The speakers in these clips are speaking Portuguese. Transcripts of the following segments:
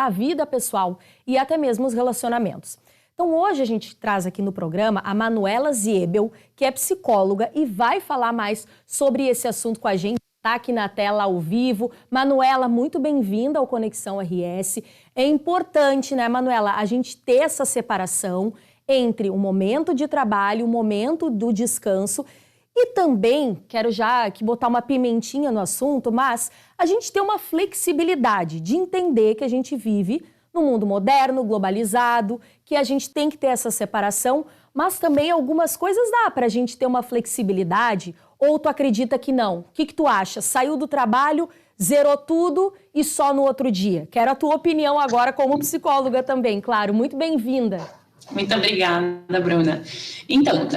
a vida pessoal e até mesmo os relacionamentos. Então hoje a gente traz aqui no programa a Manuela Ziebel, que é psicóloga e vai falar mais sobre esse assunto com a gente. Está aqui na tela ao vivo. Manuela, muito bem-vinda ao Conexão RS. É importante, né, Manuela, a gente ter essa separação entre o momento de trabalho, o momento do descanso. E também, quero já aqui botar uma pimentinha no assunto, mas a gente tem uma flexibilidade de entender que a gente vive no mundo moderno, globalizado, que a gente tem que ter essa separação, mas também algumas coisas dá para a gente ter uma flexibilidade, ou tu acredita que não? O que tu acha? Saiu do trabalho, zerou tudo e só no outro dia? Quero a tua opinião agora como psicóloga também, claro. Muito bem-vinda. Muito obrigada, Bruna. Então,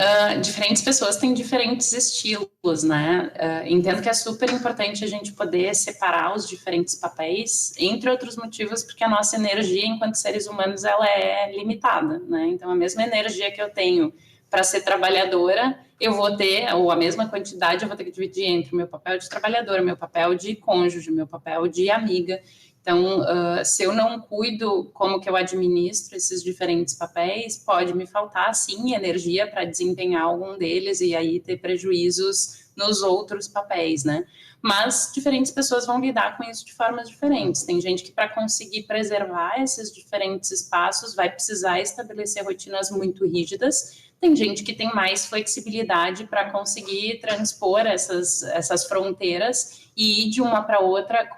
diferentes pessoas têm diferentes estilos, né? Entendo que é super importante a gente poder separar os diferentes papéis, entre outros motivos, porque a nossa energia, enquanto seres humanos, ela é limitada, né? Então, a mesma energia que eu tenho para ser trabalhadora, eu vou ter, ou a mesma quantidade, eu vou ter que dividir entre o meu papel de trabalhadora, meu papel de cônjuge, meu papel de amiga. Então, se eu não cuido como que eu administro esses diferentes papéis, pode me faltar, sim, energia para desempenhar algum deles e aí ter prejuízos nos outros papéis, né? Mas diferentes pessoas vão lidar com isso de formas diferentes. Tem gente que, para conseguir preservar esses diferentes espaços, vai precisar estabelecer rotinas muito rígidas. Tem gente que tem mais flexibilidade para conseguir transpor essas fronteiras e ir de uma para outra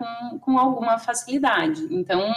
com alguma facilidade. Então,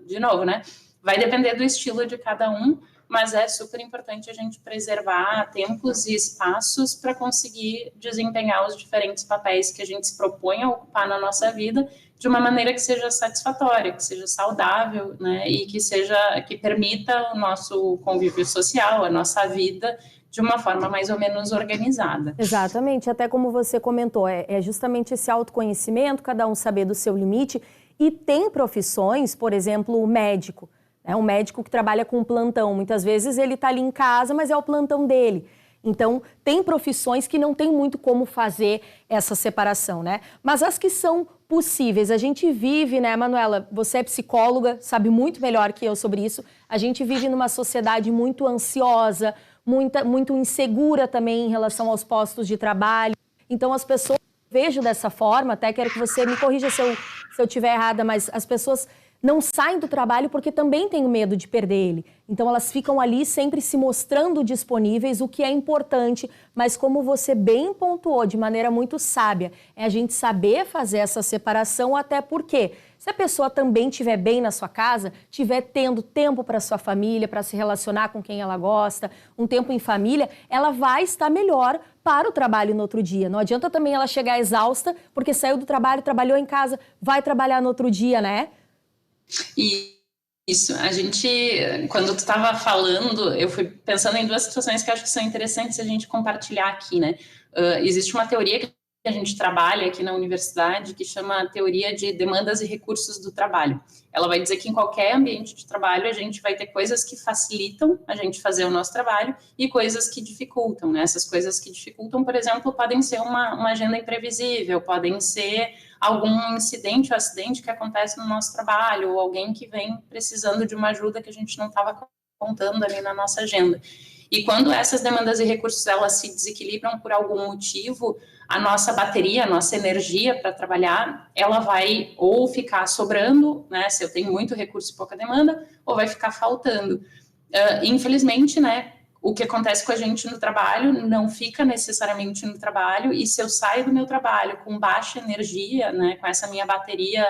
de novo, né? Vai depender do estilo de cada um, mas é super importante a gente preservar tempos e espaços para conseguir desempenhar os diferentes papéis que a gente se propõe a ocupar na nossa vida de uma maneira que seja satisfatória, que seja saudável, né, e que permita o nosso convívio social, a nossa vida, de uma forma mais ou menos organizada. Exatamente, até como você comentou, é justamente esse autoconhecimento, cada um saber do seu limite, e tem profissões, por exemplo, o médico, né, um médico que trabalha com plantão, muitas vezes ele está ali em casa, mas é o plantão dele. Então, tem profissões que não tem muito como fazer essa separação, né? Mas as que são possíveis, a gente vive, né, Manuela? Você é psicóloga, sabe muito melhor que eu sobre isso. A gente vive numa sociedade muito ansiosa, muito insegura também em relação aos postos de trabalho. Então, as pessoas, vejo dessa forma, até quero que você me corrija se eu estiver errada, mas as pessoas não saem do trabalho porque também têm medo de perder ele. Então, elas ficam ali sempre se mostrando disponíveis, o que é importante, mas como você bem pontuou, de maneira muito sábia, é a gente saber fazer essa separação, até porque se a pessoa também estiver bem na sua casa, estiver tendo tempo para sua família, para se relacionar com quem ela gosta, um tempo em família, ela vai estar melhor para o trabalho no outro dia. Não adianta também ela chegar exausta, porque saiu do trabalho, trabalhou em casa, vai trabalhar no outro dia, né? Isso, a gente, quando tu estava falando, eu fui pensando em duas situações que eu acho que são interessantes a gente compartilhar aqui, né? Existe uma teoria que a gente trabalha aqui na universidade que chama a teoria de demandas e recursos do trabalho. Ela vai dizer que em qualquer ambiente de trabalho a gente vai ter coisas que facilitam a gente fazer o nosso trabalho e coisas que dificultam, né? Essas coisas que dificultam, por exemplo, podem ser uma agenda imprevisível, podem ser algum incidente ou acidente que acontece no nosso trabalho, ou alguém que vem precisando de uma ajuda que a gente não estava contando ali na nossa agenda. E quando essas demandas e recursos elas se desequilibram por algum motivo, a nossa bateria, a nossa energia para trabalhar, ela vai ou ficar sobrando, né, se eu tenho muito recurso e pouca demanda, ou vai ficar faltando. Infelizmente, né, o que acontece com a gente no trabalho não fica necessariamente no trabalho, e se eu saio do meu trabalho com baixa energia, né, com essa minha bateria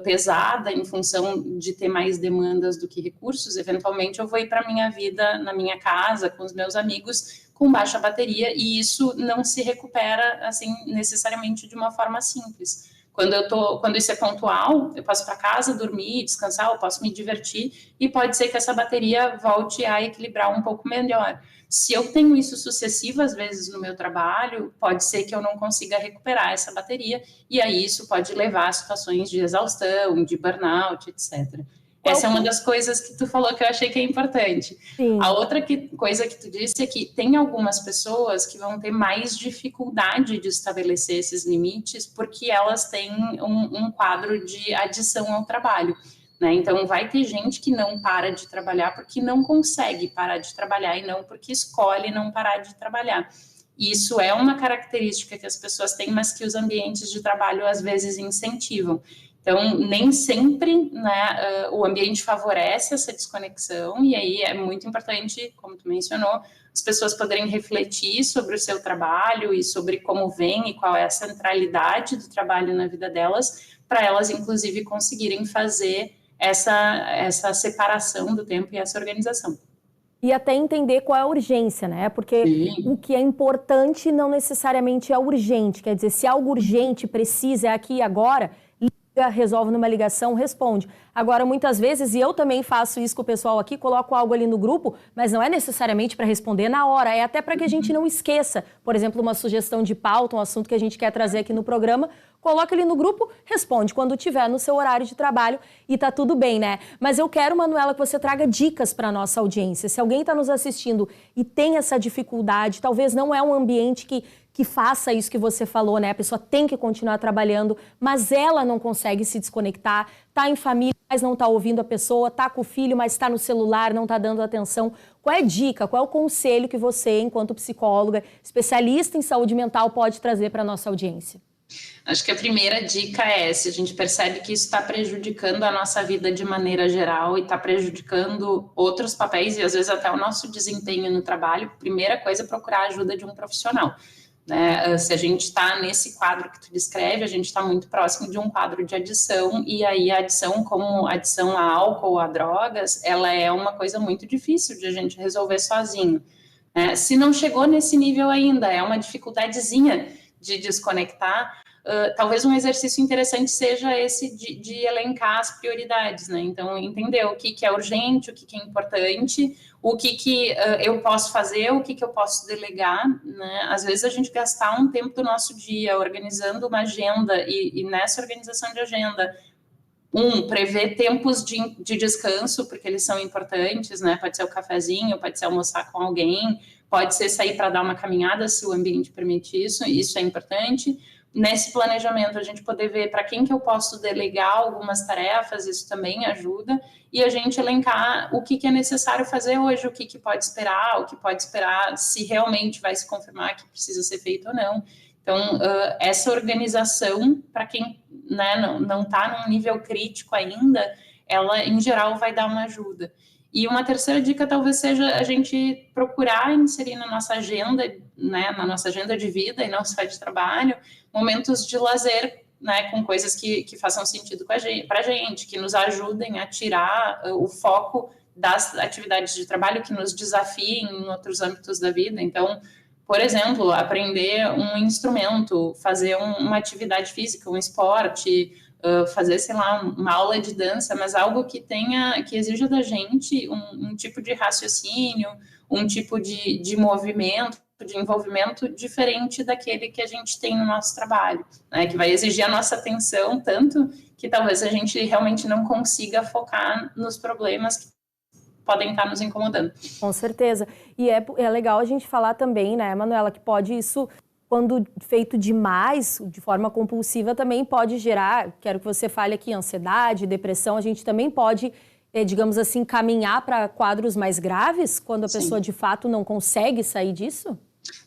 pesada em função de ter mais demandas do que recursos, eventualmente eu vou ir para a minha vida na minha casa, com os meus amigos, com baixa bateria, e isso não se recupera assim necessariamente de uma forma simples. Quando isso é pontual, eu posso ir para casa, dormir, descansar, eu posso me divertir e pode ser que essa bateria volte a equilibrar um pouco melhor. Se eu tenho isso sucessivas vezes no meu trabalho, pode ser que eu não consiga recuperar essa bateria e aí isso pode levar a situações de exaustão, de burnout, etc. Essa é uma das coisas que tu falou que eu achei que é importante. Sim. A outra coisa que tu disse é que tem algumas pessoas que vão ter mais dificuldade de estabelecer esses limites porque elas têm um quadro de adição ao trabalho. né? Então, vai ter gente que não para de trabalhar porque não consegue parar de trabalhar e não porque escolhe não parar de trabalhar. Isso é uma característica que as pessoas têm, mas que os ambientes de trabalho às vezes incentivam. Então, nem sempre, né, o ambiente favorece essa desconexão, e aí é muito importante, como tu mencionou, as pessoas poderem refletir sobre o seu trabalho e sobre como vem e qual é a centralidade do trabalho na vida delas, para elas, inclusive, conseguirem fazer essa separação do tempo e essa organização. E até entender qual é a urgência, né? Porque o que é importante não necessariamente é urgente. Quer dizer, se algo urgente precisa, é aqui e agora, liga, resolve numa ligação, responde. Agora, muitas vezes, e eu também faço isso com o pessoal aqui, coloco algo ali no grupo, mas não é necessariamente para responder na hora, é até para que a gente não esqueça. Por exemplo, uma sugestão de pauta, um assunto que a gente quer trazer aqui no programa, coloca ele no grupo, responde quando tiver no seu horário de trabalho e tá tudo bem, né? Mas eu quero, Manuela, que você traga dicas para nossa audiência. Se alguém está nos assistindo e tem essa dificuldade, talvez não é um ambiente que faça isso que você falou, né? A pessoa tem que continuar trabalhando, mas ela não consegue se desconectar, tá em família, mas não tá ouvindo a pessoa, tá com o filho, mas tá no celular, não tá dando atenção. Qual é a dica, qual é o conselho que você, enquanto psicóloga, especialista em saúde mental, pode trazer para nossa audiência? Acho que a primeira dica é, se a gente percebe que isso está prejudicando a nossa vida de maneira geral e está prejudicando outros papéis e às vezes até o nosso desempenho no trabalho, primeira coisa é procurar a ajuda de um profissional. Né? Se a gente está nesse quadro que tu descreve, a gente está muito próximo de um quadro de adição, e aí a adição, como adição a álcool, a drogas, ela é uma coisa muito difícil de a gente resolver sozinho. Né? Se não chegou nesse nível ainda, é uma dificuldadezinha de desconectar, talvez um exercício interessante seja esse de elencar as prioridades, né? Então, entender o que é urgente, o que é importante, o que eu posso fazer, o que eu posso delegar, né? Às vezes a gente gastar um tempo do nosso dia organizando uma agenda e nessa organização de agenda, prever tempos de descanso, porque eles são importantes, né? Pode ser o cafezinho, pode ser almoçar com alguém, pode ser sair para dar uma caminhada, se o ambiente permite isso é importante. Nesse planejamento, a gente poder ver para quem que eu posso delegar algumas tarefas, isso também ajuda, e a gente elencar o que é necessário fazer hoje, o que pode esperar, se realmente vai se confirmar que precisa ser feito ou não. Então, essa organização, para quem, né, não está num nível crítico ainda, ela, em geral, vai dar uma ajuda. E uma terceira dica talvez seja a gente procurar inserir na nossa agenda, né, na nossa agenda de vida e não só de trabalho, momentos de lazer, né, com coisas que façam sentido para a gente, que nos ajudem a tirar o foco das atividades de trabalho, que nos desafiem em outros âmbitos da vida. Então, por exemplo, aprender um instrumento, fazer uma atividade física, um esporte, fazer, sei lá, uma aula de dança, mas algo que exija da gente um tipo de raciocínio, um tipo de movimento, de envolvimento diferente daquele que a gente tem no nosso trabalho, né? Que vai exigir a nossa atenção tanto que talvez a gente realmente não consiga focar nos problemas que podem estar nos incomodando. Com certeza. E é legal a gente falar também, né, Manuela, que pode isso, quando feito demais, de forma compulsiva, também pode gerar, quero que você fale aqui, ansiedade, depressão, a gente também pode, digamos assim, caminhar para quadros mais graves, quando a pessoa de fato não consegue sair disso?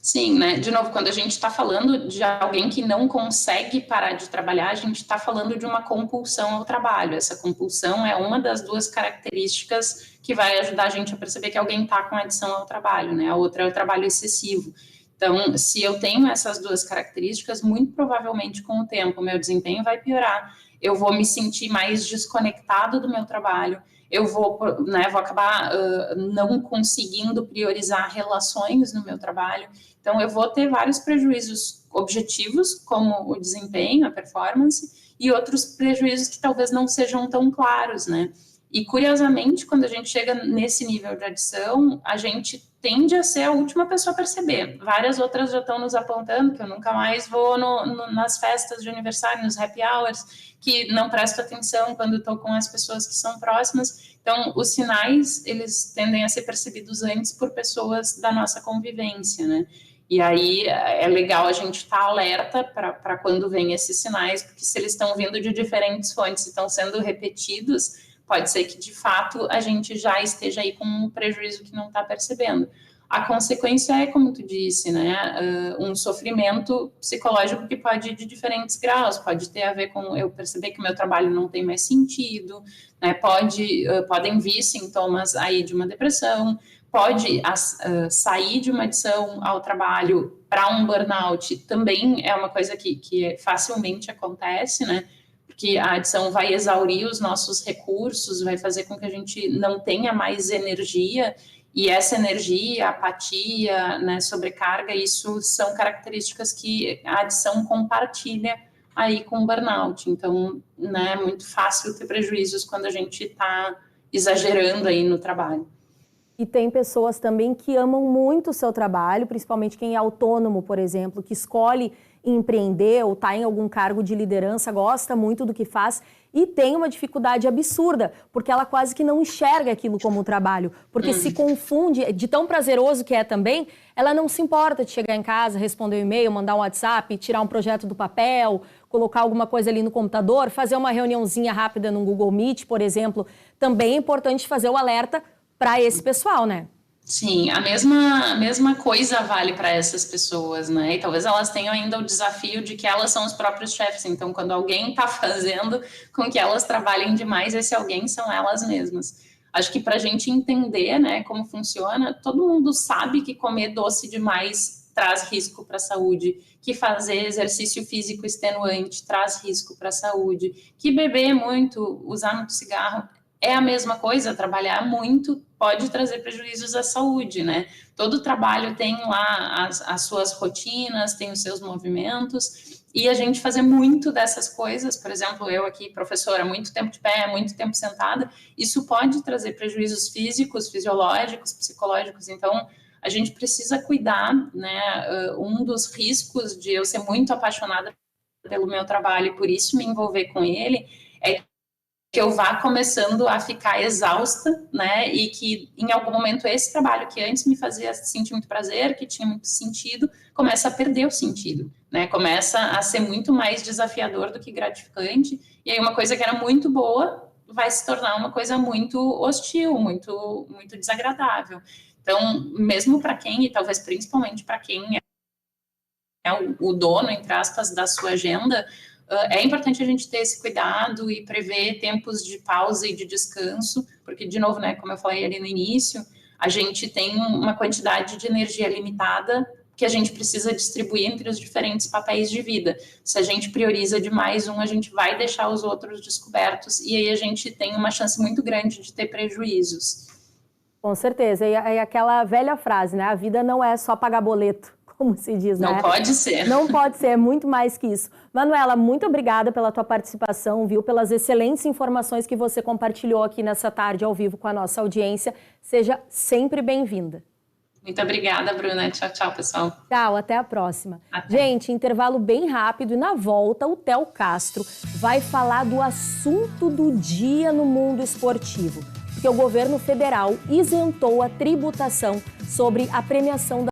Sim, né? De novo, quando a gente está falando de alguém que não consegue parar de trabalhar, a gente está falando de uma compulsão ao trabalho. Essa compulsão é uma das duas características que vai ajudar a gente a perceber que alguém está com adição ao trabalho, né? A outra é o trabalho excessivo. Então, se eu tenho essas duas características, muito provavelmente com o tempo, meu desempenho vai piorar. Eu vou me sentir mais desconectado do meu trabalho. Eu vou acabar não conseguindo priorizar relações no meu trabalho. Então, eu vou ter vários prejuízos objetivos, como o desempenho, a performance, e outros prejuízos que talvez não sejam tão claros, né? E, curiosamente, quando a gente chega nesse nível de adição, a gente tende a ser a última pessoa a perceber. Várias outras já estão nos apontando que eu nunca mais vou nas festas de aniversário, nos happy hours, que não presto atenção quando estou com as pessoas que são próximas. Então, os sinais, eles tendem a ser percebidos antes por pessoas da nossa convivência, né? E aí é legal a gente estar alerta para quando vem esses sinais, porque se eles estão vindo de diferentes fontes e estão sendo repetidos, pode ser que, de fato, a gente já esteja aí com um prejuízo que não está percebendo. A consequência é, como tu disse, né, um sofrimento psicológico que pode ir de diferentes graus, pode ter a ver com eu perceber que o meu trabalho não tem mais sentido, né, podem vir sintomas aí de uma depressão, pode sair de uma adição ao trabalho para um burnout, também é uma coisa que facilmente acontece, né, porque a adição vai exaurir os nossos recursos, vai fazer com que a gente não tenha mais energia, e essa energia, apatia, né, sobrecarga, isso são características que a adição compartilha aí com o burnout. Então, né, é muito fácil ter prejuízos quando a gente está exagerando aí no trabalho. E tem pessoas também que amam muito o seu trabalho, principalmente quem é autônomo, por exemplo, que escolhe empreender ou está em algum cargo de liderança, gosta muito do que faz e tem uma dificuldade absurda, porque ela quase que não enxerga aquilo como um trabalho, porque se confunde, de tão prazeroso que é também, ela não se importa de chegar em casa, responder um e-mail, mandar um WhatsApp, tirar um projeto do papel, colocar alguma coisa ali no computador, fazer uma reuniãozinha rápida no Google Meet, por exemplo. Também é importante fazer o alerta para esse pessoal, né? Sim, a mesma coisa vale para essas pessoas, né? E talvez elas tenham ainda o desafio de que elas são os próprios chefes. Então, quando alguém está fazendo com que elas trabalhem demais, esse alguém são elas mesmas. Acho que para a gente entender, né, como funciona, todo mundo sabe que comer doce demais traz risco para a saúde, que fazer exercício físico extenuante traz risco para a saúde, que beber muito, usar muito cigarro é a mesma coisa, trabalhar muito pode trazer prejuízos à saúde, né? Todo trabalho tem lá as suas rotinas, tem os seus movimentos, e a gente fazer muito dessas coisas, por exemplo, eu aqui, professora, muito tempo de pé, muito tempo sentada, isso pode trazer prejuízos físicos, fisiológicos, psicológicos, então a gente precisa cuidar, né? Um dos riscos de eu ser muito apaixonada pelo meu trabalho e por isso me envolver com ele é que eu vá começando a ficar exausta, né, e que em algum momento esse trabalho que antes me fazia sentir muito prazer, que tinha muito sentido, começa a perder o sentido, né, começa a ser muito mais desafiador do que gratificante, e aí uma coisa que era muito boa vai se tornar uma coisa muito hostil, muito desagradável. Então, mesmo para quem, e talvez principalmente para quem é o dono, entre aspas, da sua agenda, é importante a gente ter esse cuidado e prever tempos de pausa e de descanso, porque, de novo, né, como eu falei ali no início, a gente tem uma quantidade de energia limitada que a gente precisa distribuir entre os diferentes papéis de vida. Se a gente prioriza demais um, a gente vai deixar os outros descobertos e aí a gente tem uma chance muito grande de ter prejuízos. Com certeza. E aquela velha frase, né? A vida não é só pagar boleto, como se diz, né? Não pode ser. Não pode ser, é muito mais que isso. Manuela, muito obrigada pela tua participação, viu? Pelas excelentes informações que você compartilhou aqui nessa tarde ao vivo com a nossa audiência. Seja sempre bem-vinda. Muito obrigada, Bruna. Tchau, tchau, pessoal. Tchau, até a próxima. Até. Gente, intervalo bem rápido e na volta o Theo Castro vai falar do assunto do dia no mundo esportivo. Porque o governo federal isentou a tributação sobre a premiação da